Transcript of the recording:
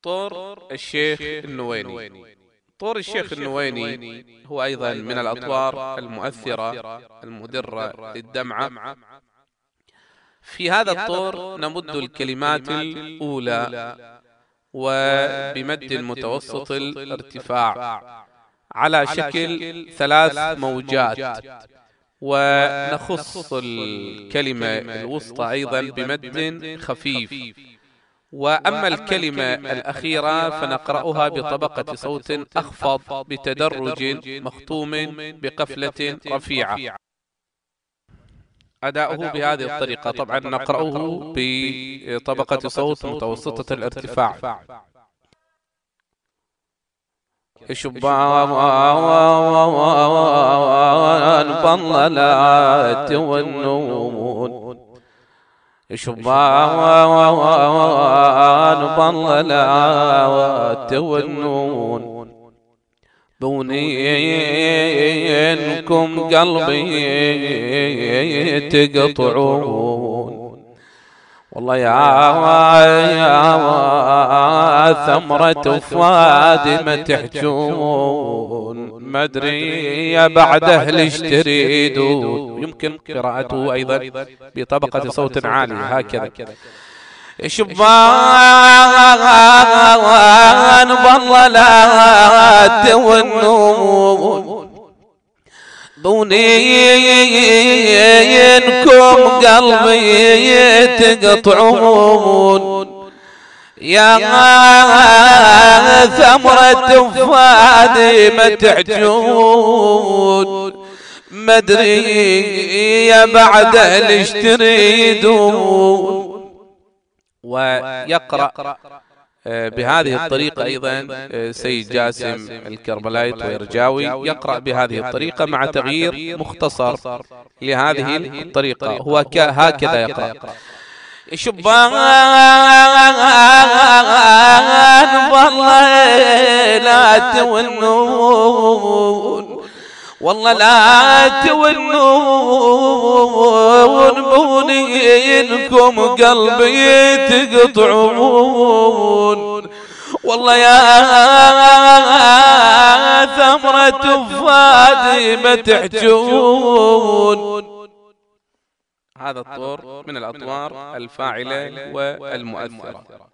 طور الشيخ النويني. طور الشيخ النويني هو أيضا من الأطوار المؤثرة المدرة للدمعة. في هذا الطور نمد الكلمات الأولى وبمد متوسط الارتفاع على شكل 3 موجات، ونخص الكلمة الوسطى أيضا بمد خفيف، وأما الكلمة الأخيرة فنقرأها بطبقة صوت أخفض بتدرج مختوم بقفلة رفيعة. أداؤه بهذه الطريقة، طبعا نقرأه بطبقة صوت متوسطة الارتفاع. شبان ضللت والنون، شبان ضللت والنون، بونينكم قلبي تقطعون. والله يا ثمرة فؤادي ما تحجون، ما ادري بعد اهل اشتريدون. يمكن قراءته ايضا بطبقة صوت عالي هكذا. شبان ضللت والنون، بونينكم قلبي تقطعون. يا ثمرة فؤادي ما تحجون، ما ادري يا بعد اهل تريدون. ويقرأ بهذه الطريقة أيضا سيد جاسم الكربلاي ويرجاوي، يقرأ بهذه الطريقة مع تغيير مختصر لهذه الطريقة. هو هكذا يقرأ: شبان ضللت والنون، والله لا تونون، بونينكم قلبي تقطعون. والله يا ثمرة فؤادي ما تحجون. هذا الطور من الأطوار الفاعلة والمؤثرة.